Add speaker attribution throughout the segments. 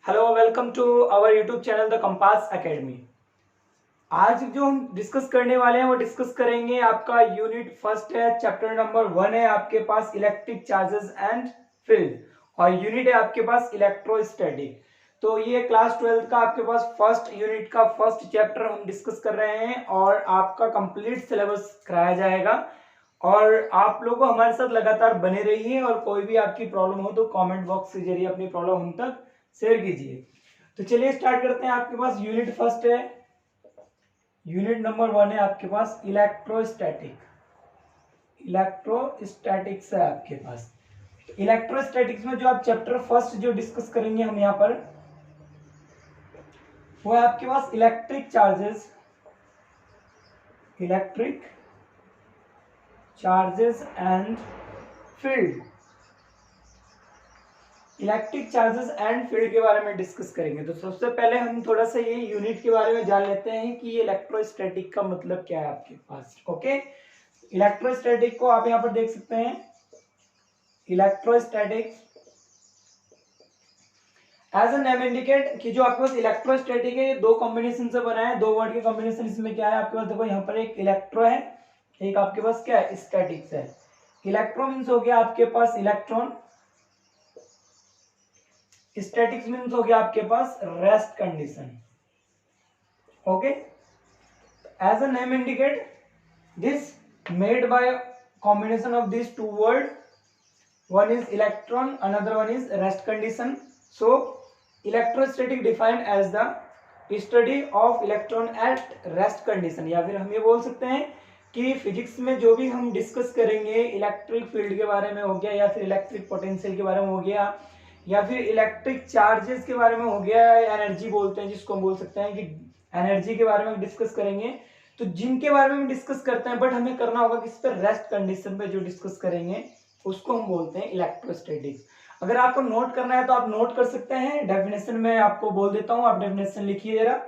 Speaker 1: Hello, welcome to our YouTube channel the Compass Academy. आज जो हम डिस्कस करने वाले हैं वो डिस्कस करेंगे आपका यूनिट फर्स्ट है, चैप्टर नंबर 1 है आपके पास इलेक्ट्रिक चार्जेस एंड फील्ड, और यूनिट है आपके पास इलेक्ट्रोस्टैटिक। तो ये क्लास 12 का आपके पास फर्स्ट यूनिट का फर्स्ट चैप्टर हम डिस्कस कर रहे हैं और आपका कंप्लीट सिलेबस कराया जाएगा। और आप लोगों को हमारे साथ लगातार बने रहिए और कोई भी आपकी प्रॉब्लम हो तो कमेंट बॉक्स के जरिए अपनी प्रॉब्लम हम तक शेयर कीजिए। तो चलिए स्टार्ट करते हैं। आपके पास यूनिट फर्स्ट है, यूनिट नंबर 1 है आपके पास इलेक्ट्रोस्टैटिक। इलेक्ट्रोस्टैटिक्स है आपके पास। इलेक्ट्रोस्टैटिक्स में जो आप चैप्टर फर्स्ट जो डिस्कस करेंगे हम यहाँ पर, वो है आपके पास electric charges, electric charges and field. Electric charges and field के बारे में डिस्कस करेंगे। तो सबसे पहले हम थोड़ा सा ये यूनिट के बारे में जान लेते हैं कि ये इलेक्ट्रोस्टैटिक का मतलब क्या है आपके पास। ओके, इलेक्ट्रोस्टैटिक को आप यहाँ पर देख सकते हैं। Electrostatic as a name indicate कि जो आपके पास इलेक्ट्रोस्टैटिक है ये दो कॉम्बिनेशन से बना है, दो वर्ड के कॉम्बिनेशन। इसमें क्या है आपके पास, देखो यहाँ पर एक इलेक्ट्रो है, एक आपके पास क्या है, स्टैटिक्स है। इलेक्ट्रो मीन्स हो गया आपके पास इलेक्ट्रॉन, स्टैटिक्स मीन्स हो गया आपके पास rest condition. Okay, as a name indicate this made by combination of these two word, one is electron, another one is rest condition. So electrostatic defined as the study of electron at rest condition, या फिर हम ये बोल सकते हैं कि physics में जो भी हम डिस्कस करेंगे इलेक्ट्रिक फील्ड के बारे में हो गया, या फिर इलेक्ट्रिक पोटेंशियल के बारे में हो गया, या फिर इलेक्ट्रिक चार्जेस के बारे में हो गया, एनर्जी बोलते हैं जिसको हम बोल सकते हैं कि एनर्जी के बारे में डिस्कस करेंगे। तो जिनके बारे में डिस्कस करते हैं, बट हमें करना होगा किस पर, रेस्ट कंडीशन पे जो डिस्कस करेंगे उसको हम बोलते हैं इलेक्ट्रोस्टैटिक्स। अगर आपको नोट करना है तो आप नोट कर सकते हैं, डेफिनेशन में आपको बोल देता हूं, आप डेफिनेशन लिखिए जरा।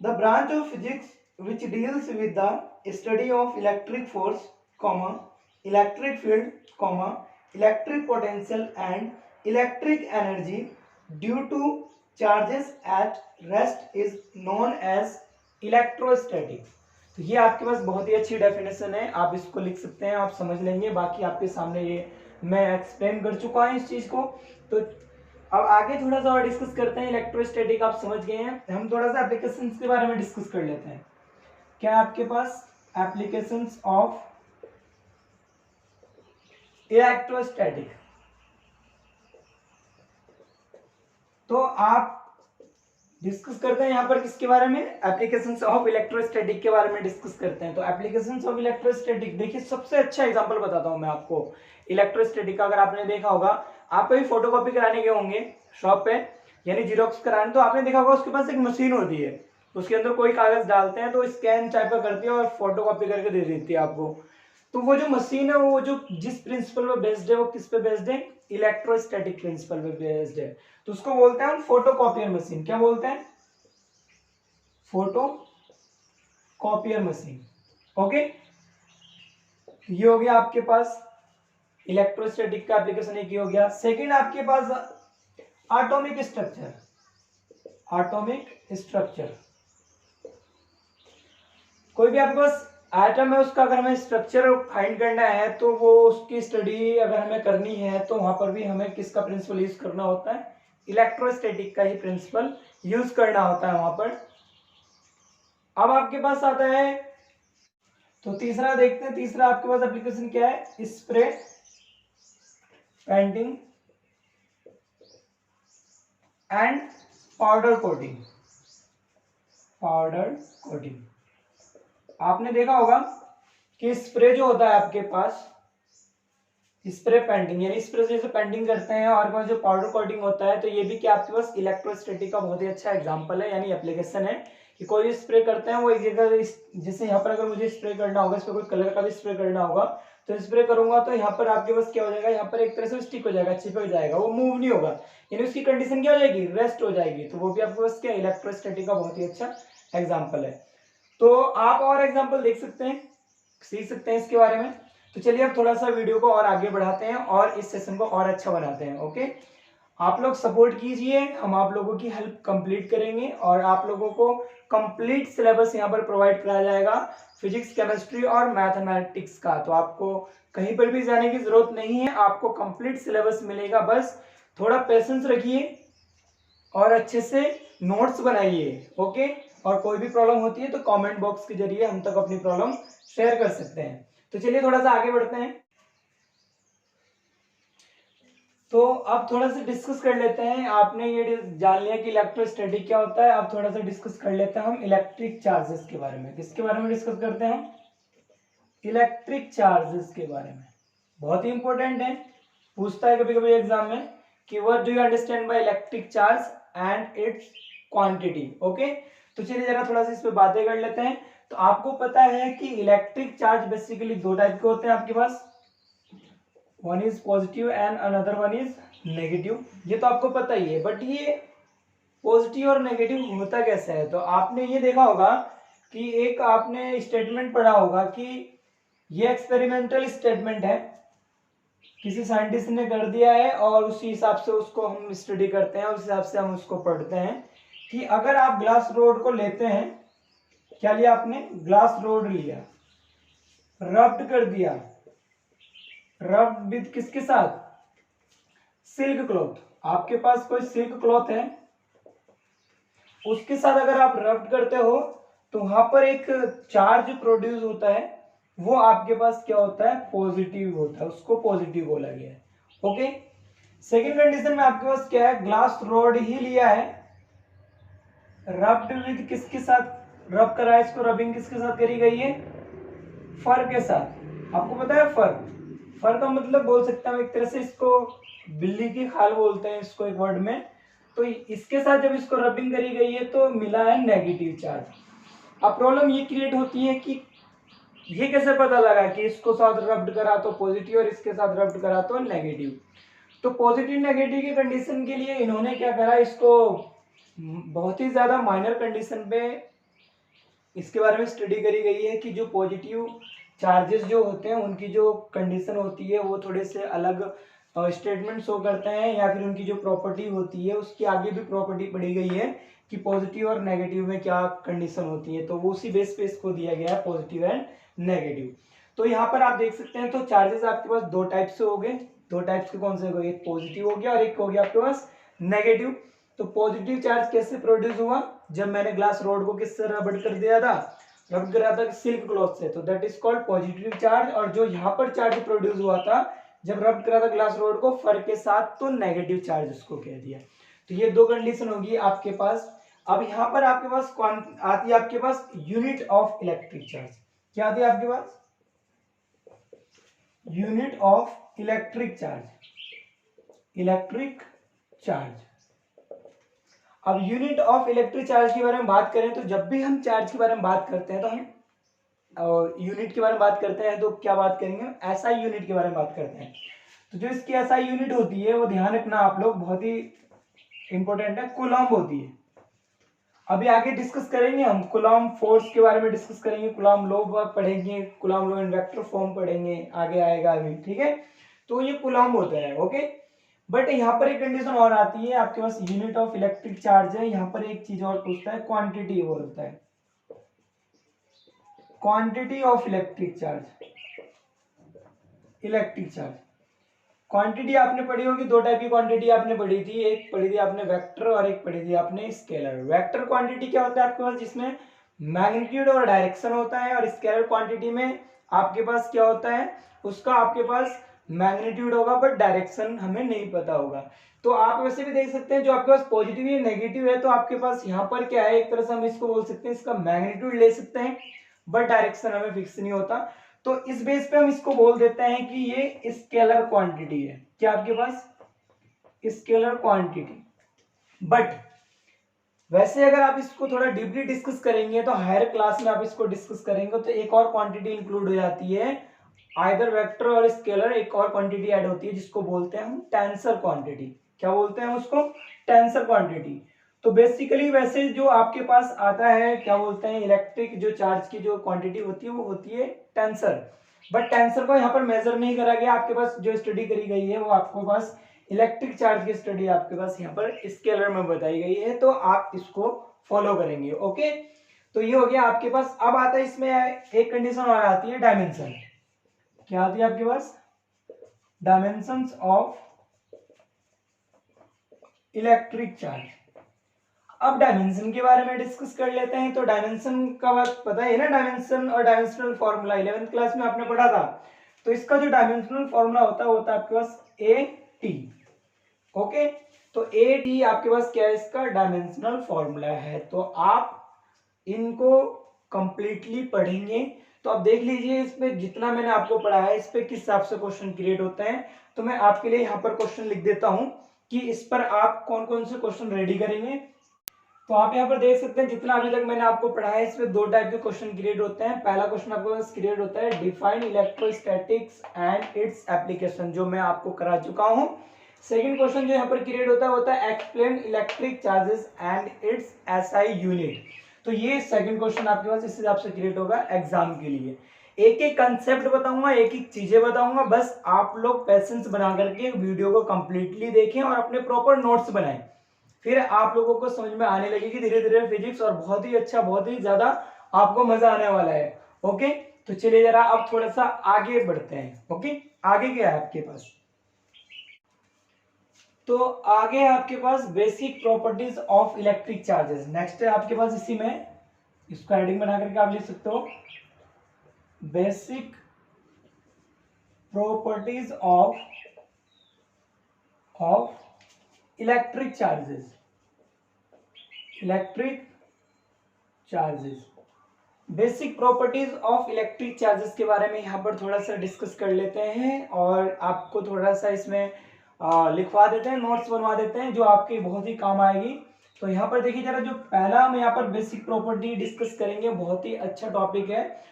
Speaker 1: The branch of physics which deals with the study of electric force, electric field, electric potential and electric energy due to charges at rest is known as electrostatics। तो ये आपके पास बहुत ही अच्छी डेफिनेशन है, आप इसको लिख सकते हैं, आप समझ लेंगे। बाकी आपके सामने ये मैं एक्सप्लेन कर चुका हूं इस चीज को। तो अब आगे थोड़ा सा और डिस्कस करते हैं। इलेक्ट्रोस्टैटिक आप समझ गए हैं, हम थोड़ा सा एप्लीकेशंस के बारे में डिस्कस कर लेते हैं। क्या आपके पास एप्लीकेशंस ऑफ इलेक्ट्रोस्टैटिक, तो आप डिस्कस करते हैं यहाँ पर किसके बारे में, एप्लीकेशंस ऑफ इलेक्ट्रोस्टैटिक के बारे में डिस्कस करते हैं। तो एप्लीकेशंस ऑफ इलेक्ट्रोस्टैटिक, देखिए सबसे अच्छा एग्जांपल बताता हूं मैं आपको इलेक्ट्रोस्टैटिक का। अगर आपने देखा होगा, आप कभी फोटोकॉपी कराने गए होंगे शॉप पे, यानी जीरोक्स कराने, तो आपने देखा होगा उसके पास एक मशीन होती है, उसके अंदर कोई कागज डालते हैं तो स्कैन टाइप का करती है और फोटोकॉपी करके दे देती है आपको। तो वो जो मशीन है वो जो जिस प्रिंसिपल पे बेस्ड है, वो किस पे बेस्ड है, इलेक्ट्रोस्टैटिक प्रिंसिपल पे बेस्ड है। तो उसको बोलते हैं फोटोकॉपियर मशीन। क्या बोलते हैं, फोटो कॉपियर मशीन। ओके, ये हो गया आपके पास इलेक्ट्रोस्टैटिक का एप्लीकेशन, एक ही हो गया। सेकंड आपके पास एटॉमिक स्ट्रक्चर, एटॉमिक स्ट्रक्चर। कोई भी आपके पास एटम है, उसका अगर हमें स्ट्रक्चर फाइंड करना है तो वो उसकी स्टडी अगर हमें करनी है तो वहां पर भी हमें किसका प्रिंसिपल यूज करना होता है, इलेक्ट्रोस्टैटिक का ही प्रिंसिपल यूज करना होता है वहां पर। अब आपके पास आता है, तो तीसरा देखते हैं, तीसरा आपके पास एप्लीकेशन क्या है, spray painting and powder coating. Powder coating, आपने देखा होगा कि स्प्रे जो होता है आपके पास, स्प्रे पेंटिंग यानी स्प्रे से जैसे पेंटिंग करते हैं, और जो पाउडर कोटिंग होता है, तो ये भी क्या आपके पास इलेक्ट्रोस्टैटिक का बहुत ही अच्छा एग्जांपल है, यानी एप्लीकेशन है कि कोई स्प्रे करते हैं वो एक जगह, जैसे यहाँ पर अगर मुझे स्प्रे करना होगा, इस पर कोई कलर का भी स्प्रे करना होगा, तो स्प्रे करूंगा तो यहाँ पर आपके पास क्या हो जाएगा, यहाँ पर एक तरह से स्टिक हो जाएगा, चिपक जाएगा, वो मूव नहीं होगा, यानी उसकी कंडीशन क्या हो जाएगी, रेस्ट हो जाएगी। तो वो भी आपके पास क्या इलेक्ट्रोस्टैटिक का बहुत ही अच्छा एग्जाम्पल है। तो आप और एग्जाम्पल देख सकते हैं, सीख सकते हैं इसके बारे में। तो चलिए अब थोड़ा सा वीडियो को और आगे बढ़ाते हैं और इस सेशन को और अच्छा बनाते हैं। ओके, आप लोग सपोर्ट कीजिए, हम आप लोगों की हेल्प कंप्लीट करेंगे और आप लोगों को कंप्लीट सिलेबस यहाँ पर प्रोवाइड कराया जाएगा फिजिक्स, केमिस्ट्री और मैथमेटिक्स का। तो आपको कहीं पर भी जाने की जरूरत नहीं है, आपको कंप्लीट सिलेबस मिलेगा। बस थोड़ा पेशेंस रखिए और अच्छे से नोट्स बनाइए, ओके। और कोई भी प्रॉब्लम होती है तो कमेंट बॉक्स के जरिए हम तक अपनी प्रॉब्लम शेयर कर सकते हैं। तो चलिए थोड़ा सा आगे बढ़ते हैं। तो अब थोड़ा सा डिस्कस कर लेते हैं। आपने ये जान लिया कि इलेक्ट्रोस्टैटिक क्या होता है, अब थोड़ा सा डिस्कस कर लेते हैं हम इलेक्ट्रिक चार्जेस के बारे में। किसके बारे में डिस्कस करते हैं हम? इलेक्ट्रिक चार्जेस के बारे में। बहुत ही इंपॉर्टेंट है, पूछता है कभी कभी एग्जाम में कि what do you understand by electric charge and it's quantity. Okay, तो चलिए जरा थोड़ा सा इस पे बातें कर लेते हैं। तो आपको पता है कि इलेक्ट्रिक चार्ज बेसिकली दो टाइप के होते हैं आपके पास, one is positive and another one is negative. ये तो आपको पता ही है, बट ये पॉजिटिव और नेगेटिव होता कैसे है? तो आपने ये देखा होगा कि एक आपने स्टेटमेंट पढ़ा होगा कि ये एक्सपेरिमेंटल स्टेटमेंट है, किसी साइंटिस्ट ने कर दिया है और उसी हिसाब से उसको हम स्टडी करते हैं, उस हिसाब से हम उसको पढ़ते हैं कि अगर आप ग्लास रोड को लेते हैं, क्या लिया आपने? ग्लास रोड लिया, रब्ड कर दिया, रब्ड विद किसके साथ? Silk cloth. आपके पास कोई सिल्क क्लॉथ है, उसके साथ अगर आप रब्ड करते हो तो वहां पर एक चार्ज प्रोड्यूस होता है, वो आपके पास क्या होता है? पॉजिटिव होता है, उसको पॉजिटिव बोला गया है। ओके, सेकेंड कंडीशन में आपके पास क्या है? ग्लास रोड ही लिया है, रब्ड विद किसके साथ रब करा है? इसको रबिंग किसके साथ करी गई है? फर के साथ। आपको पता है फर, फर का मतलब बोल सकता हूं एक तरह से इसको बिल्ली की खाल बोलते हैं इसको एक वर्ड में। तो इसके साथ जब इसको रबिंग करी गई है तो मिला है नेगेटिव चार्ज। अब प्रॉब्लम ये क्रिएट होती है कि ये कैसे पता लगा कि इसको साथ रब्ड करा तो पॉजिटिव और इसके साथ रब्ड करा तो नेगेटिव? तो पॉजिटिव नेगेटिव की कंडीशन के लिए इन्होंने क्या करा, इसको बहुत ही ज्यादा माइनर कंडीशन पे इसके बारे में स्टडी करी गई है कि जो पॉजिटिव चार्जेस जो होते हैं उनकी जो कंडीशन होती है वो थोड़े से अलग स्टेटमेंट शो करते हैं, या फिर उनकी जो प्रॉपर्टी होती है उसकी आगे भी प्रॉपर्टी पढ़ी गई है कि पॉजिटिव और नेगेटिव में क्या कंडीशन होती है। तो वो उसी बेस पे इसको दिया गया है पॉजिटिव एंड नेगेटिव। तो यहाँ पर आप देख सकते हैं, तो चार्जेस आपके पास दो टाइप से हो गए। दो टाइप के कौन से हो गए? एक पॉजिटिव हो गया और एक हो गया आपके पास नेगेटिव। तो पॉजिटिव चार्ज कैसे प्रोड्यूस हुआ? जब मैंने ग्लास रोड को किससे रबड़ कर दिया था? रब करा था सिल्क क्लॉथ से, तो that is called positive charge. और जो यहाँ पर चार्ज प्रोड्यूस हुआ था जब रब करा था ग्लास रोड को फर के साथ, तो नेगेटिव चार्ज उसको कह दिया। तो ये दो कंडीशन होगी आपके पास। अब यहाँ पर आपके पास आती है आपके पास यूनिट ऑफ इलेक्ट्रिक चार्ज। क्या आती है आपके पास? Unit of electric charge, electric charge. अब यूनिट ऑफ इलेक्ट्रिक चार्ज के बारे में बात करें तो जब भी हम चार्ज के बारे में बात करते हैं तो हम यूनिट के बारे में बात करते हैं तो क्या बात करेंगे? एसआई यूनिट के बारे में बात करते हैं। तो जो इसकी एसआई यूनिट होती है वो ध्यान रखना आप लोग, बहुत ही इंपॉर्टेंट है, कूलॉम्ब होती है। अभी आगे डिस्कस करेंगे हम कूलॉम्ब फोर्स के बारे में, डिस्कस करेंगे कूलॉम्ब लॉ पढ़ेंगे, coulomb law in vector form पढ़ेंगे, आगे आएगा अभी, ठीक है। तो ये कूलॉम्ब होता है, ओके। बट यहाँ पर एक कंडीशन और आती है, आपके पास यूनिट ऑफ इलेक्ट्रिक चार्ज है, यहाँ पर एक चीज और पूछता है, क्वांटिटी बोलता है, quantity of electric charge, electric charge. Quantity आपने पढ़ी होगी, दो टाइप की क्वांटिटी आपने पढ़ी थी, एक पढ़ी थी आपने वेक्टर और एक पढ़ी थी आपने स्केलर। वेक्टर क्वांटिटी क्या होता है आपके पास? जिसमें मैग्नीट्यूड और डायरेक्शन होता है, और स्केलर क्वांटिटी में आपके पास क्या होता है? उसका आपके पास मैग्नीट्यूड होगा बट डायरेक्शन हमें नहीं पता होगा। तो आप वैसे भी देख सकते हैं, जो आपके पास पॉजिटिव या नेगेटिव है तो आपके पास यहाँ पर क्या है, एक तरह से हम इसको बोल सकते हैं, इसका मैग्नीट्यूड ले सकते हैं बट डायरेक्शन हमें फिक्स नहीं होता। तो इस बेस पे हम इसको बोल देते हैं कि ये स्केलर क्वांटिटी है। क्या आपके पास? Scalar quantity. बट वैसे अगर आप इसको थोड़ा डीपली डिस्कस करेंगे तो हायर क्लास में आप इसको डिस्कस करेंगे तो एक और क्वांटिटी इंक्लूड हो जाती है, आइदर वेक्टर और स्केलर, एक और क्वांटिटी ऐड होती है जिसको बोलते हैं हम टेंसर क्वांटिटी। क्या बोलते हैं उसको? Tensor quantity. तो बेसिकली वैसे जो आपके पास आता है, क्या बोलते हैं, इलेक्ट्रिक जो चार्ज की जो क्वांटिटी होती है वो होती है टेंसर। बट टेंसर को यहाँ पर मेजर नहीं करा गया, आपके पास जो स्टडी करी गई है वो आपको पास इलेक्ट्रिक चार्ज की स्टडी आपके पास यहाँ पर स्केलर में बताई गई है, तो आप इसको फॉलो करेंगे। ओके, तो ये हो गया आपके पास। अब आता है इसमें एक कंडीशन और आती है डायमेंशन। क्या आती है आपके पास? Dimensions of electric charge. अब डायमेंशन के बारे में डिस्कस कर लेते हैं। तो डायमेंशन का बात पता है ना, डायमेंशन और डायमेंशनल फॉर्मूला 11th क्लास में आपने पढ़ा था। तो इसका जो डायमेंशनल फॉर्मूला होता है वो होता है आपके पास ए टी। ओके, तो ए टी आपके पास क्या है? इसका डायमेंशनल फॉर्मूला है। तो आप इनको कंप्लीटली पढ़ेंगे तो आप देख लीजिए इसमें जितना मैंने आपको पढ़ाया है इस पे किस हिसाब से क्वेश्चन क्रिएट होते हैं। तो मैं आपके लिए यहाँ पर क्वेश्चन लिख देता हूँ कि इस पर आप कौन कौन से क्वेश्चन रेडी करेंगे। तो आप यहाँ पर देख सकते हैं जितना अभी तक मैंने आपको पढ़ाया है इसमें दो टाइप के क्वेश्चन क्रिएट होते हैं। पहला क्वेश्चन आपके पास क्रिएट होता है define electrostatics and its application, जो मैं आपको करा चुका हूँ। सेकंड क्वेश्चन जो यहाँ पर क्रिएट होता है explain electric charges and it's SI unit. तो ये सेकंड क्वेश्चन आपके पास इस हिसाब से क्रिएट होगा एग्जाम के लिए। एक एक कंसेप्ट बताऊंगा, एक एक चीजें बताऊंगा, बस आप लोग पेशेंस बना करके वीडियो को कंप्लीटली देखें और अपने प्रॉपर नोट्स बनाएं। फिर आप लोगों को समझ में आने लगेगी धीरे धीरे फिजिक्स, और बहुत ही अच्छा, बहुत ही ज्यादा आपको मजा आने वाला है। ओके, तो चलिए जरा अब थोड़ा सा आगे बढ़ते हैं। ओके, आगे क्या है आपके पास? तो आगे आपके पास basic properties of electric charges. Next है आपके पास, इसी में इसको हेडिंग बना करके आप लिख सकते हो basic properties of electric charges. Electric charges, basic properties of electric charges के बारे में यहाँ पर थोड़ा सा डिस्कस कर लेते हैं और आपको थोड़ा सा इसमें लिखवा देते हैं, नोट्स बनवा देते हैं जो आपके बहुत ही काम आएगी। तो यहाँ पर देखिए जरा, जो पहला हम यहाँ पर बेसिक प्रॉपर्टी डिस्कस करेंगे, बहुत ही अच्छा टॉपिक है,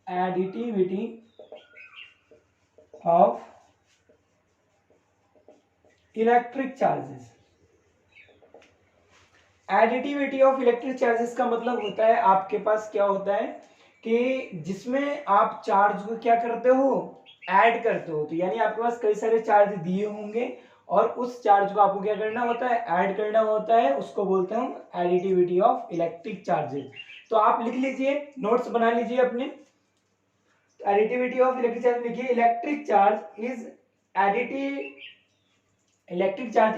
Speaker 1: additivity of electric charges. Additivity of electric charges का मतलब होता है आपके पास क्या होता है कि जिसमें आप चार्ज को क्या करते हो? ऐड करते हो। तो यानी आपके पास कई सारे चार्ज दिए होंगे और उस चार्ज को आपको क्या करना होता है? ऐड करना होता है। उसको बोलते हैं हम एडिटिविटी ऑफ इलेक्ट्रिक चार्जेस। तो आप लिख लीजिए, नोट्स बना लीजिए अपने। एडिटिविटी ऑफ इलेक्ट्रिक चार्ज लिखिए, electric charge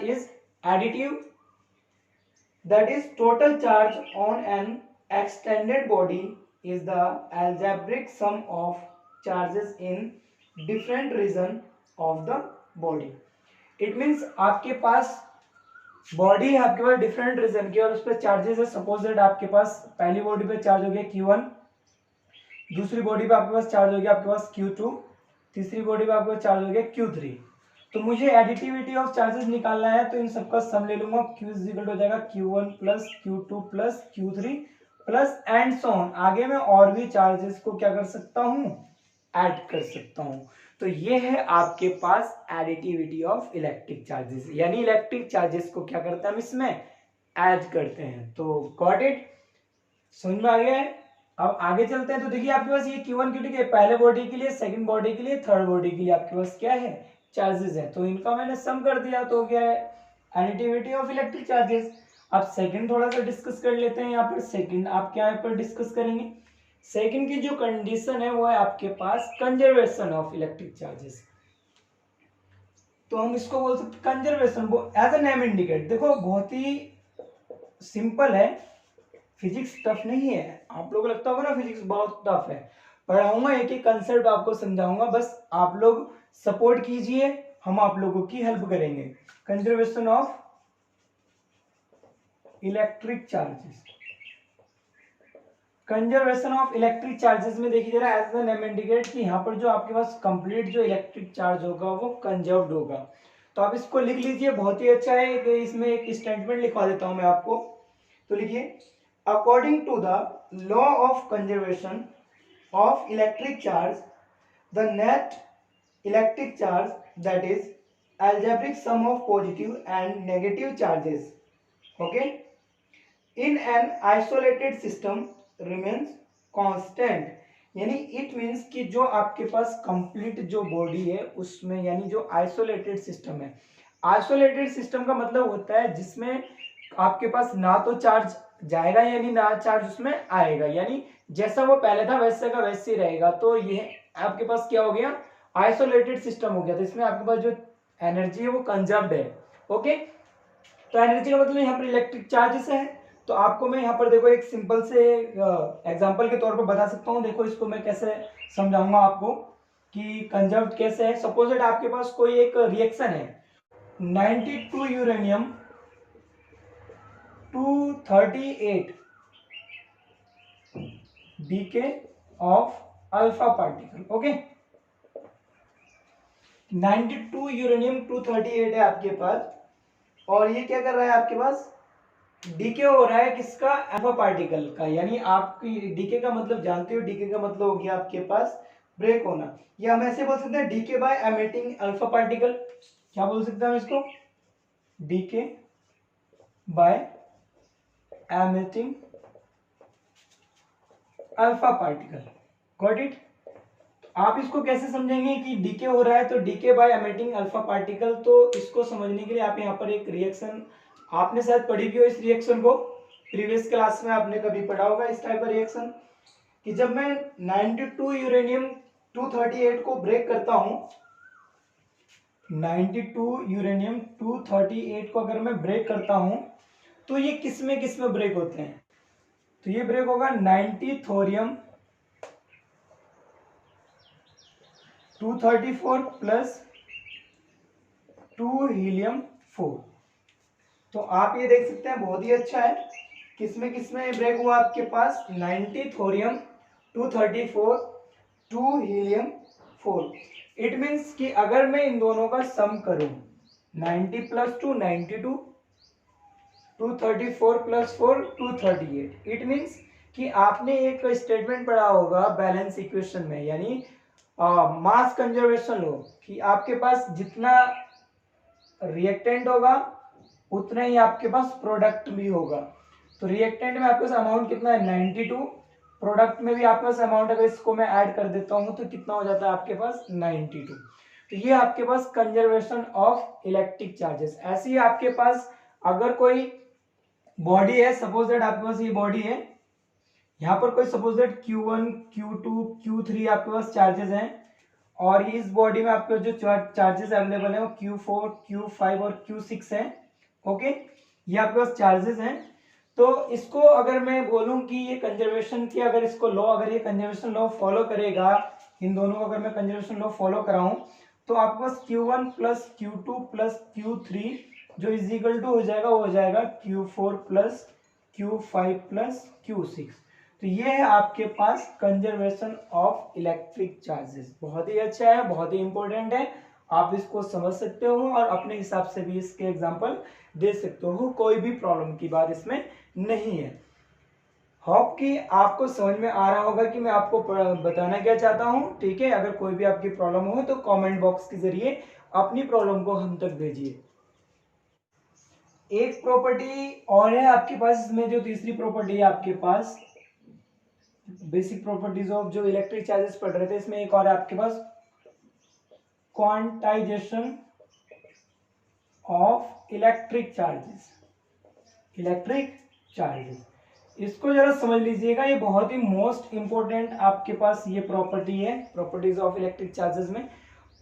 Speaker 1: is additive, that is total charge on an extended body is the algebraic sum of charges in different region of the body. It means आपके पास body है, आपके पास different reason की और उस पर charges है। Suppose that आपके पास पहली बॉडी पे चार्ज हो गया Q1, दूसरी बॉडी पे आपके पास चार्ज हो गया आपके पास Q2, तीसरी बॉडी पे आपके पास चार्ज हो गया Q3। तो मुझे एडिटिविटी ऑफ चार्जेस निकालना है, तो इन सबका सम ले लूंगा। Q हो जाएगा Q1 plus Q2 plus Q3 plus and so on. आगे मैं और भी चार्जेस को क्या कर सकता हूँ? ऐड कर सकता हूँ। तो ये है आपके पास एडिटिविटी ऑफ इलेक्ट्रिक चार्जेस, यानी इलेक्ट्रिक चार्जेस को क्या करते हैं हम इसमें? ऐड करते हैं। तो गॉट इट? समझ में आ गया है? अब आगे चलते हैं। तो देखिए आपके पास ये Q1 Q2 के पहले बॉडी के लिए, सेकंड बॉडी के लिए, थर्ड बॉडी के लिए आपके पास क्या है? चार्जेस है। तो इनका मैंने सम कर दिया, तो क्या है? Additivity of electric charges. अब सेकंड थोड़ा सा डिस्कस कर लेते हैं। यहाँ पर सेकंड आप क्या यहाँ पर डिस्कस करेंगे? सेकंड की जो कंडीशन है वो है आपके पास कंजर्वेशन ऑफ इलेक्ट्रिक चार्जेस। तो हम इसको बोल सकते conservation, as a name indicate. देखो बहुत ही सिंपल है, फिजिक्स टफ नहीं है। आप लोगों को लगता होगा ना फिजिक्स बहुत टफ है, पढ़ाऊंगा, एक एक कंसेप्ट आपको समझाऊंगा, बस आप लोग सपोर्ट कीजिए, हम आप लोगों की हेल्प करेंगे। Conservation of electric charges, conservation of electric charges में देखिए जरा, एज द नेम इंडिकेट कि यहाँ पर जो आपके पास कंप्लीट जो इलेक्ट्रिक चार्ज होगा वो कंजर्व्ड होगा। तो आप इसको लिख लीजिए, बहुत ही अच्छा है कि इसमें एक स्टेटमेंट लिखवा देता हूं मैं आपको। तो लिखिए, according to the law of conservation of electric charge, the net electric charge that is algebraic sum of positive and negative charges, okay, in an isolated system remains constant। यानी इट मीन्स कि जो आपके पास complete जो body है उसमें, यानी जो isolated system है, आइसोलेटेड सिस्टम का मतलब होता है जिसमें आपके पास ना तो चार्ज जाएगा यानी ना चार्ज उसमें आएगा, यानी जैसा वो पहले था वैसे का वैसे ही रहेगा। तो ये आपके पास क्या हो गया, आइसोलेटेड सिस्टम हो गया। तो इसमें आपके पास जो एनर्जी है वो कंजर्व्ड है। ओके, तो एनर्जी का मतलब यहाँ पर इलेक्ट्रिक चार्जेस है। तो आपको मैं यहाँ पर देखो एक सिंपल से एग्जांपल के तौर पर बता सकता हूँ। देखो इसको मैं कैसे समझाऊंगा आपको कि कंजर्व्ड कैसे है। सपोज दैट आपके पास कोई एक रिएक्शन है, 92 uranium 238 DK of alpha particle. Okay, 92 uranium 238 है आपके पास, और ये क्या कर रहा है आपके पास, डीके हो रहा है किसका, अल्फा पार्टिकल का। यानी आपकी डीके का मतलब जानते हो, डीके का मतलब हो गया आपके पास ब्रेक होना, या हम ऐसे बोल सकते हैं decay by emitting alpha particle. क्या बोल सकते हैं हम इसको, decay by emitting alpha particle. Got it. आप इसको कैसे समझेंगे कि डीके हो रहा है तो decay by emitting alpha particle. तो इसको समझने के लिए आप यहाँ पर एक रिएक्शन आपने शायद पढ़ी भी हो, इस रिएक्शन को प्रीवियस क्लास में आपने कभी पढ़ा होगा इस टाइप का रिएक्शन, कि जब मैं 92 यूरेनियम 238 को ब्रेक करता हूं, 92 यूरेनियम 238 को अगर मैं ब्रेक करता हूं तो ये किस में ब्रेक होते हैं, तो ये ब्रेक होगा 90 थोरियम 234 प्लस 2 हीलियम 4। तो आप ये देख सकते हैं बहुत ही अच्छा है, किसमें ब्रेक हुआ आपके पास, 90 थोरियम 234 2 हीलियम 4। इट मीन्स कि अगर मैं इन दोनों का सम करूं, 90 प्लस 2 92, 234 प्लस 4 238। इट मीन्स कि आपने एक स्टेटमेंट पढ़ा होगा बैलेंस इक्वेशन में, यानी मास कंजर्वेशन लो, कि आपके पास जितना रिएक्टेंट होगा उतना ही आपके पास प्रोडक्ट भी होगा। तो रिएक्टेंट में आपके पास अमाउंट कितना है 92, प्रोडक्ट में भी आपके पास अमाउंट, अगर इसको मैं ऐड कर देता हूं तो कितना हो जाता है आपके पास 92। तो ये आपके पास कंजर्वेशन ऑफ इलेक्ट्रिक चार्जेस। ऐसे ही आपके पास अगर कोई बॉडी है, सपोज दैट आपके पास ये बॉडी है, यहाँ पर कोई suppose that Q1 Q2 Q3 आपके पास चार्जेस हैं, और इस बॉडी में आपके जो चार्जेस अवेलेबल है वो Q4 Q5 और Q6 है। ओके, ये आपके पास चार्जेस हैं। तो इसको अगर मैं बोलूं कि ये कंजर्वेशन की, अगर इसको लॉ, अगर ये कंजर्वेशन लॉ फॉलो करेगा, इन दोनों को अगर मैं कंजर्वेशन लॉ फॉलो कराऊं, तो आपके पास Q1 plus Q2 plus Q3 जो इज इक्वल टू हो जाएगा, वो हो जाएगा Q4 plus Q5 plus Q6। तो ये है आपके पास कंजर्वेशन ऑफ इलेक्ट्रिक चार्जेस। बहुत ही अच्छा है, बहुत ही इंपॉर्टेंट है, आप इसको समझ सकते हो और अपने हिसाब से भी इसके एग्जांपल दे सकते हो, कोई भी प्रॉब्लम की बात इसमें नहीं है। होप कि आपको समझ में आ रहा होगा कि मैं आपको बताना क्या चाहता हूं। ठीक है, अगर कोई भी आपकी प्रॉब्लम हो तो कमेंट बॉक्स के जरिए अपनी प्रॉब्लम को हम तक भेजिए। एक प्रॉपर्टी और है आपके पास इसमें, जो तीसरी प्रॉपर्टी है आपके पास, बेसिक प्रॉपर्टीज ऑफ जो इलेक्ट्रिक चार्जेस पढ़ रहे थे, इसमें एक और है आपके पास, quantization of electric charges. Electric charges, इसको जरा समझ लीजिएगा, ये बहुत ही मोस्ट इंपोर्टेंट आपके पास ये प्रॉपर्टी है प्रॉपर्टीज ऑफ इलेक्ट्रिक चार्जेस में।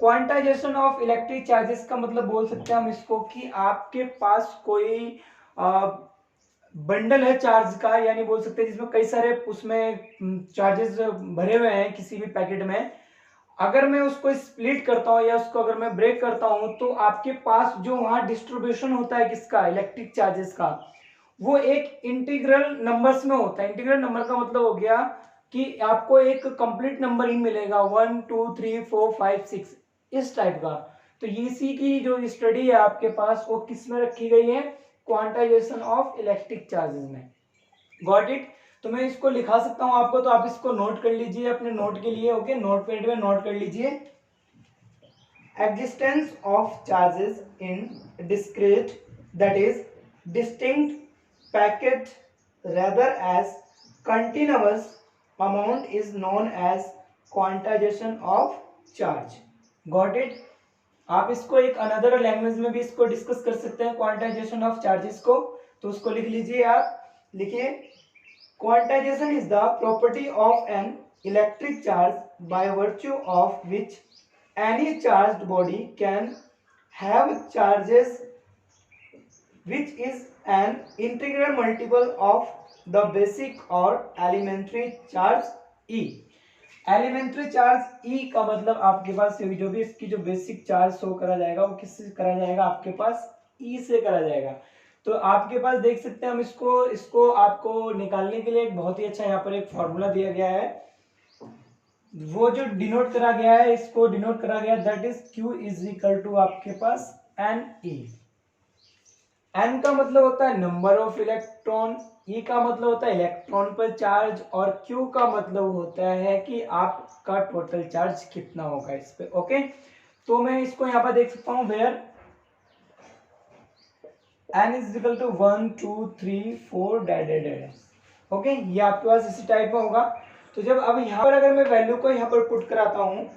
Speaker 1: क्वांटाइजेशन ऑफ इलेक्ट्रिक चार्जेस का मतलब बोल सकते हैं हम इसको कि आपके पास कोई बंडल है चार्ज का, यानी बोल सकते हैं जिसमें कई सारे उसमें चार्जेस भरे हुए हैं किसी भी पैकेट में। अगर मैं उसको स्प्लिट करता हूं या उसको अगर मैं ब्रेक करता हूं, तो आपके पास जो वहां डिस्ट्रीब्यूशन होता है किसका, इलेक्ट्रिक चार्जेस का, वो एक इंटीग्रल नंबर्स में होता है। इंटीग्रल नंबर का मतलब हो गया कि आपको एक कंप्लीट नंबर ही मिलेगा 1 2 3 4 5 6 इस टाइप का। तो इसी की जो स्टडी है आपके पास वो किस में रखी गई है, क्वांटाइजेशन ऑफ इलेक्ट्रिक चार्जेस में। Got it. तो मैं इसको लिखा सकता हूं आपको, तो आप इसको नोट कर लीजिए अपने नोट के लिए। ओके, नोट पैड में नोट कर लीजिए, existence of charges in discrete, that is distinct packet rather as continuous amount is known as quantization of charge. Got it? आप इसको एक अनदर लैंग्वेज में भी इसको डिस्कस कर सकते हैं, क्वांटाइजेशन ऑफ चार्जेस को। तो उसको लिख लीजिए आप, लिखिए quantization is the property of an electric charge by virtue of which any charged body can have charges which is an integral multiple of the basic or elementary charge E। Elementary charge E का मतलब आपके पास जो भी इसकी जो basic charge show करा जाएगा वो किससे करा जाएगा, आपके पास E से करा जाएगा। तो आपके पास देख सकते हैं हम इसको आपको निकालने के लिए एक बहुत ही अच्छा यहाँ पर एक फॉर्मूला दिया गया है, वो जो डिनोट करा गया है, इसको डिनोट करा गया that is Q is equal to आपके पास NE। N का मतलब होता है नंबर ऑफ इलेक्ट्रॉन, E का मतलब होता है इलेक्ट्रॉन पर चार्ज, और Q का मतलब होता है कि आपका टोटल चार्ज कितना होगा इस पे। ओके, तो मैं इसको यहाँ पर देख सकता हूँ where N is equal to 1 2 3 4 डैड। ओके, ये आपके पास इसी टाइप में होगा। तो जब अब यहाँ पर अगर मैं वैल्यू को यहाँ पर पुट कराता हूँ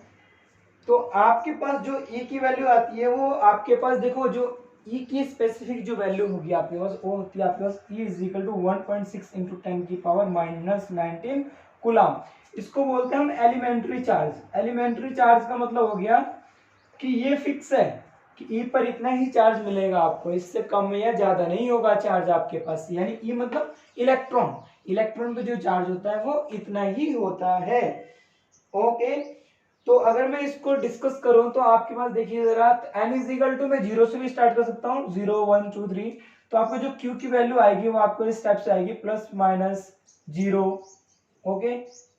Speaker 1: तो आपके पास जो E की वैल्यू आती है वो आपके पास देखो, जो E की स्पेसिफिक जो वैल्यू होगी आपके पास वो होती है आपके पास E is equal to 1.6 into 10 की पावर माइनस 19 कूलम। इसको बोलते हैं हम एलिमेंट्री चार्ज। एलिमेंट्री चार्ज का मतलब हो गया कि ये फिक्स है कि E पर इतना ही चार्ज मिलेगा आपको, इससे कम या ज्यादा नहीं होगा चार्ज आपके पास। यानी E मतलब इलेक्ट्रॉन, इलेक्ट्रॉन पे जो चार्ज होता है वो इतना ही होता है। ओके, तो अगर मैं इसको डिस्कस करूं तो आपके पास देखिए जरा, n इज इक्वल टू मैं जीरो से भी स्टार्ट कर सकता हूं, 0 1 2 3। तो आपको जो q की वैल्यू आएगी वो आपको इस टाइप से आएगी, प्लस माइनस 0। ओके,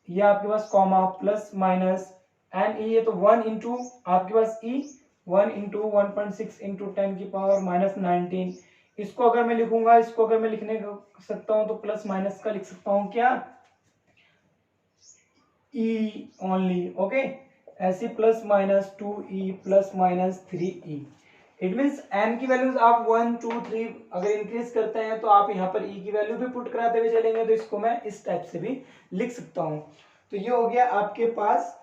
Speaker 1: ये आपके पास comma plus minus n e, ये तो 1 इंटू आपके पास e 1 इंटू 1.6 इंटू 10 की पावर माइनस 19। इसको अगर मैं लिखूंगा, इसको अगर मैं लिखने सकता हूं तो प्लस माइनस का लिख सकता हूं क्या, e ओनली। ओके, ऐसे plus minus 2e plus minus 3e। It means n की वैल्यूज आप 1 2 3 अगर इंक्रीज करते हैं तो आप यहाँ पर e की वैल्यू भी पुट कराते हुए चलेंगे, तो इसको मैं इस टाइप से भी लिख सकता हूँ। तो ये हो गया आपके पास,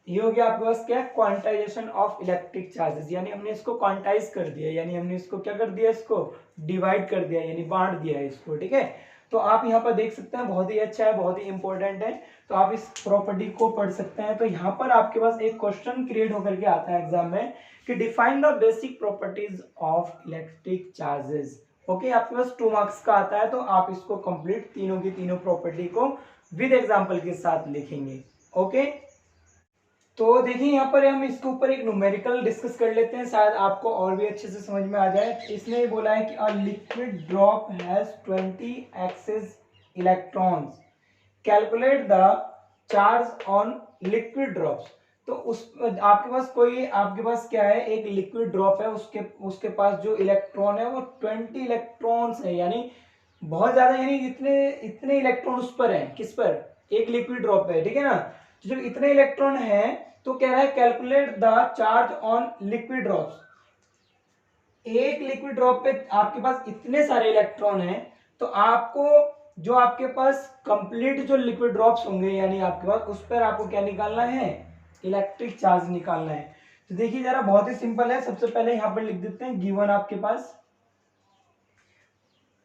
Speaker 1: ये हो गया आपके पास क्या, क्वांटाइजेशन ऑफ इलेक्ट्रिक चार्जेस। यानी हमने इसको क्वांटाइज कर दिया, यानी हमने इसको क्या कर दिया, इसको डिवाइड कर दिया, यानी बांट दिया है इसको। ठीक है, तो आप यहाँ पर देख सकते हैं, बहुत ही अच्छा है, बहुत ही इंपॉर्टेंट है, तो आप इस प्रॉपर्टी को पढ़ सकते हैं। तो यहाँ पर आपके पास एक क्वेश्चन क्रिएट होकर के आता है एग्जाम में कि define the basic properties of electric charges. Okay, आपके पास 2 मार्क्स का आता है, तो आप इसको कंप्लीट तीनों की तीनों प्रॉपर्टी को विद एग्जांपल के साथ लिखेंगे। ओके, तो देखिए यहाँ पर हम इसके ऊपर एक न्यूमेरिकल डिस्कस कर लेते हैं, शायद आपको और भी अच्छे से समझ में आ जाए। इसने बोला है कि a liquid drop has 20 excess electrons, calculate the charge on liquid drops. तो उस आपके पास कोई, आपके पास क्या है, एक लिक्विड ड्रॉप है, उसके उसके पास जो इलेक्ट्रॉन है वो 20 इलेक्ट्रॉन्स है, यानी बहुत ज्यादा, यानी इतने इतने इलेक्ट्रॉन उस पर है, किस पर, एक लिक्विड ड्रॉप है। ठीक है ना, तो जब इतने इलेक्ट्रॉन है तो कह रहा है calculate the charge on liquid drops. एक लिक्विड ड्रॉप पे आपके पास इतने सारे इलेक्ट्रॉन हैं, तो आपको जो आपके पास कंप्लीट जो लिक्विड ड्रॉप्स होंगे, यानी आपके पास उस पर आपको क्या निकालना है, इलेक्ट्रिक चार्ज निकालना है। तो देखिए जरा, बहुत ही सिंपल है। सबसे पहले यहां पर लिख देते हैं गिवन आपके पास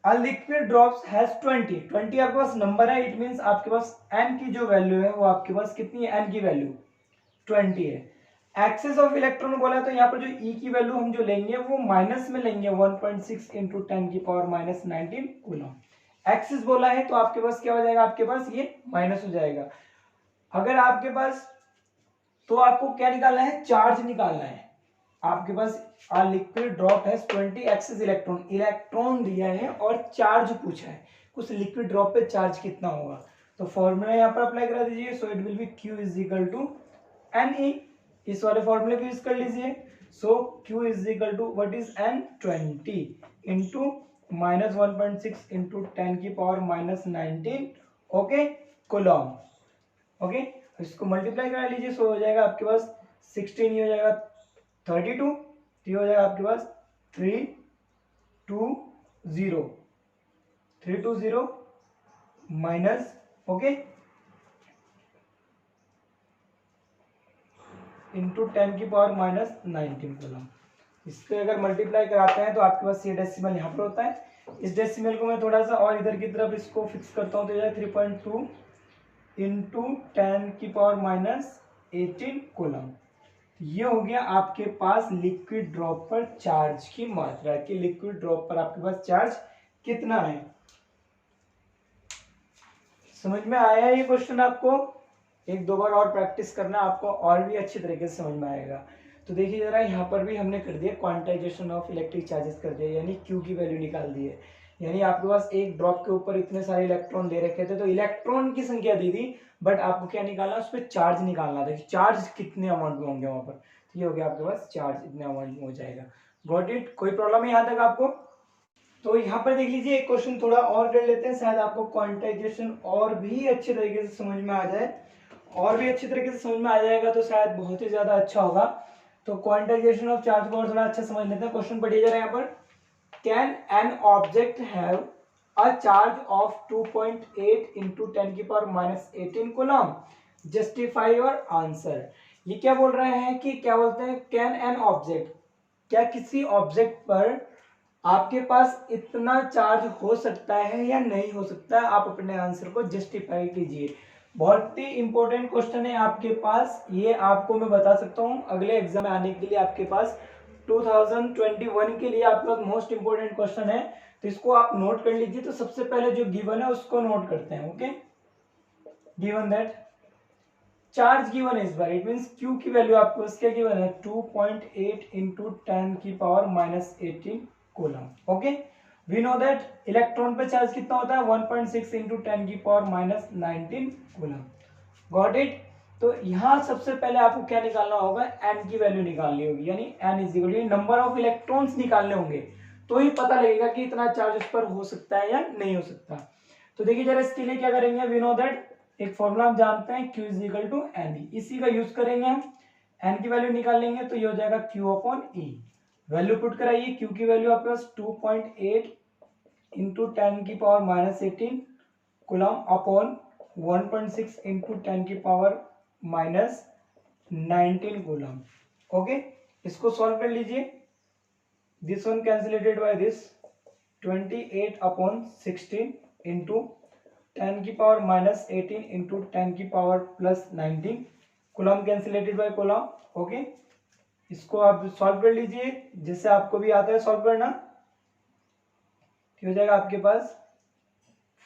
Speaker 1: अ लिक्विड ड्रॉप्स हैज 20 आपके पास नंबर है, इट मींस आपके पास n की जो वैल्यू है वो आपके पास कितनी है, n की वैल्यू 20 है। एक्सेस ऑफ इलेक्ट्रॉन बोला है, तो यहाँ पर जो E की वैल्यू हम जो लेंगे वो माइनस में लेंगे, 1.6 इंटू 10 की पावर माइनस 19 कूलम। एक्सेस बोला है तो आपके पास क्या हो जाएगा, आपके पास ये माइनस हो जाएगा। अगर आपके पास, तो आपको क्या निकालना है, चार्ज निकालना है। आपके पास आ लिक्विड ड्रॉप है 20 एक्सेस इलेक्ट्रॉन, इलेक्ट्रॉन दिया है और चार्ज पूछा है, उस लिक्विड ड्रॉप पे चार्ज कितना होगा। तो फॉर्मूला यहाँ पर अप्लाई करा दीजिए, so it will be Q is equal to NE, इस वाले फॉर्मूले को यूज कर लीजिए। So Q is equal to what is N, 20 into minus 1.6 into 10 की power minus 19 okay coulomb. Okay, इसको मल्टीप्लाई करा लीजिए, सो हो जाएगा आपके पास 16, ये हो जाएगा 32, तो ये हो जाएगा आपके पास 320 माइनस, ओके इंटू 10⁻⁻19 कूलम। इसको अगर मल्टीप्लाई कराते हैं तो आपके पास ये डेसिमल यहाँ पर होता है। इस डेसिमल को मैं थोड़ा सा और इधर की तरफ इसको फिक्स करता हूँ तो ये 3.2 इंटू 10⁻18 कूलम। ये हो गया आपके पास लिक्विड ड्रॉप पर चार्ज की मात्रा, कि लिक्विड ड्रॉप पर आपके पास चार्ज कितना है। समझ में आया ये क्वेश्चन आपको? एक दो बार और प्रैक्टिस करना, आपको और भी अच्छी तरीके से समझ में आएगा। तो देखिए जरा, यहाँ पर भी हमने कर दिया क्वांटाइजेशन ऑफ इलेक्ट्रिक चार्जेस कर दिया, यानी क्यू की वैल्यू निकाल दी है। यानी आपके पास एक ड्रॉप के ऊपर इतने सारे इलेक्ट्रॉन दे रखे थे, तो इलेक्ट्रॉन की संख्या दी थी, बट आपको क्या निकालना, उस पर चार्ज निकालना था कि चार्ज कितने अमाउंट में होंगे वहां पर। तो ये हो गया आपके पास चार्ज इतने अमाउंट में हो जाएगा। Got it? कोई प्रॉब्लम है यहाँ तक आपको? तो यहाँ पर देख लीजिए, एक क्वेश्चन थोड़ा और कर लेते हैं, शायद आपको क्वांटाइजेशन और भी अच्छे तरीके से समझ में आ जाए। और भी अच्छी तरीके से समझ में आ जाएगा तो शायद बहुत ही ज्यादा अच्छा होगा। तो क्वांटाइजेशन ऑफ चार्ज को और थोड़ा अच्छा समझ लेते हैं। क्वेश्चन पढ़िए जरा यहाँ पर, can an object have a charge of 2.8 into 10⁻⁻18 coulomb? Justify your answer. ये क्या बोल रहे हैं कि क्या बोलते हैं, कैन एन ऑब्जेक्ट, क्या किसी ऑब्जेक्ट पर आपके पास इतना चार्ज हो सकता है या नहीं हो सकता है? आप अपने आंसर को जस्टिफाई कीजिए। बहुत ही इंपॉर्टेंट क्वेश्चन है आपके पास, ये आपको मैं बता सकता हूँ अगले एग्जाम में आने के लिए, आपके पास 2021 के लिए आपके पास मोस्ट इंपॉर्टेंट क्वेश्चन है। तो इसको आप नोट कर लीजिए। तो सबसे पहले जो गिवन है उसको नोट करते हैं। Okay, given that charge given है इस बार, इट मींस क्यू की वैल्यू आपको उसके गिवन है 2.8 into 10⁻⁻18 coulomb. Okay, we know that electron पे चार्ज कितना होता है, 1.6 इंटू 10⁻⁻19 कूलम। Got it? तो यहाँ सबसे पहले आपको क्या निकालना होगा, एन की वैल्यू निकालनी होगी, यानी N is equal to number of electrons निकालने होंगे, तो ही पता लगेगा कि इतना चार्ज उस पर हो सकता है या नहीं हो सकता। तो देखिए जरा, इसके लिए क्या करेंगे, वी नो दैट एक फॉर्मूला हम जानते हैं, Q is equal to N E, इसी का यूज करेंगे हम। एन की वैल्यू निकाल लेंगे तो ये हो जाएगा Q upon e. Value put कराइए, Q की वैल्यू आपके पास 2.8 into 10⁻⁻18 coulomb upon 1.6 into 10⁻⁻19 coulomb. Okay, इसको सॉल्व कर लीजिए। This one cancelated by this, 28 upon 16 into 10⁻⁻18 into 10⁻+19 coulomb cancelated by coulomb. Okay, इसको आप सॉल्व कर लीजिए जिससे आपको भी आता है सॉल्व करना। हो जाएगा आपके पास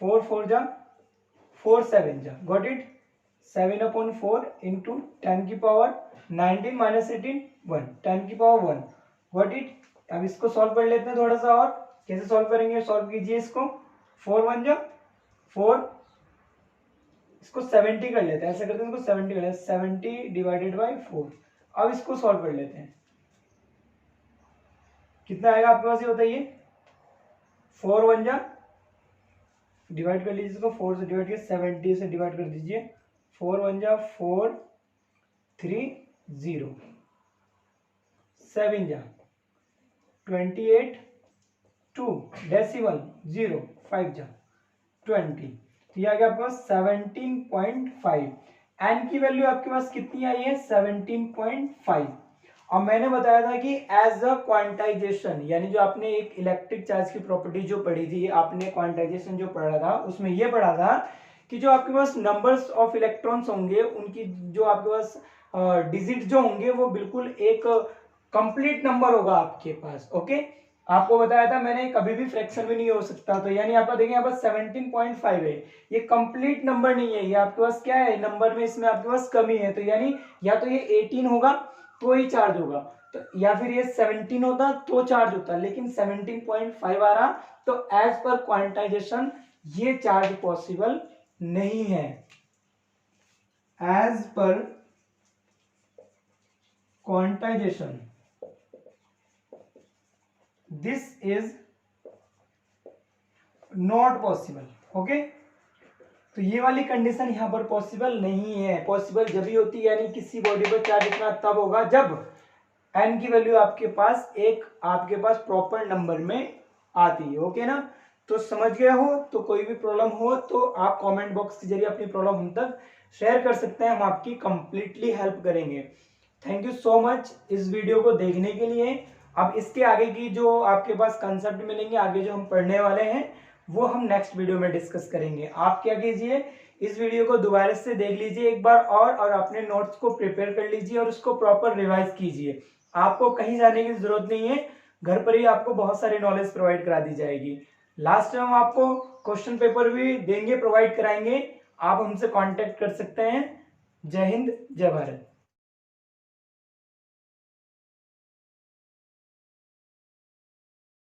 Speaker 1: 4 4 जा 4 7 जा, got it, 7 upon 4 into 10⁻19 1 10⁻1, got it. अब इसको सॉल्व कर लेते हैं थोड़ा सा और, कैसे सॉल्व करेंगे, सॉल्व कीजिए इसको, 4 1 जा 4, इसको 70 कर लेते हैं, ऐसा करते हैं, इसको 70 कर लेते हैं, 70 डिवाइडेड बाय 4। अब इसको सॉल्व कर लेते हैं, कितना आएगा आपके पास, ये बताइए। 4 1 जा, डिवाइड कर लीजिए इसको, 4 से डिवाइड किया, 70 से डिवाइड कर दीजिए, 4 1 जा 4 3 0, 7 जा 28 2 डेसिमल 0 5 जा 20, तो ये आ गया आपके पास 17.5। एन की वैल्यू आपके पास कितनी आई है, 17.5। और मैंने बताया था कि एज अ क्वांटाइजेशन, यानी जो आपने एक इलेक्ट्रिक चार्ज की प्रॉपर्टी जो पढ़ी थी, आपने क्वांटाइजेशन जो पढ़ा था उसमें ये पढ़ा था कि जो आपके पास नंबर्स ऑफ इलेक्ट्रॉन्स होंगे, उनकी जो आपके पास डिजिट जो होंगे वो बिल्कुल एक कंप्लीट नंबर होगा आपके पास। ओके, आपको बताया था मैंने, कभी भी फ्रैक्शन में नहीं हो सकता। तो यानी आप देखें यहाँ पर 17.5 है, ये कंप्लीट नंबर नहीं है, ये आपके पास क्या है, नंबर में इसमें आपके पास कमी है। तो यानी या तो ये 18 होगा तो ही चार्ज होगा, तो या फिर ये 17 होता तो चार्ज होता, लेकिन 17.5 आ रहा, तो एज पर क्वांटाइजेशन ये चार्ज पॉसिबल नहीं है। As per quantization this is not possible. Okay, तो ये वाली कंडीशन यहां पर पॉसिबल नहीं है। पॉसिबल जब ही होती है, यानी किसी बॉडी पर चार्ज इतना तब होगा जब एन की वैल्यू आपके पास प्रॉपर नंबर में आती है। ओके ना, तो समझ गए हो? तो कोई भी प्रॉब्लम हो तो आप कमेंट बॉक्स के जरिए अपनी प्रॉब्लम हम तक शेयर कर सकते हैं, हम आपकी कंप्लीटली हेल्प करेंगे। थैंक यू सो मच इस वीडियो को देखने के लिए। अब इसके आगे की जो आपके पास कंसेप्ट मिलेंगे, आगे जो हम पढ़ने वाले हैं, वो हम नेक्स्ट वीडियो में डिस्कस करेंगे। आप क्या कीजिए, इस वीडियो को दोबारा से देख लीजिए एक बार और अपने नोट्स को प्रिपेयर कर लीजिए और उसको प्रॉपर रिवाइज कीजिए। आपको कहीं जाने की जरूरत नहीं है, घर पर ही आपको बहुत सारी नॉलेज प्रोवाइड करा दी जाएगी। लास्ट में हम आपको क्वेश्चन पेपर भी देंगे, प्रोवाइड कराएंगे। आप हमसे कांटेक्ट कर सकते हैं। जय हिंद, जय भारत।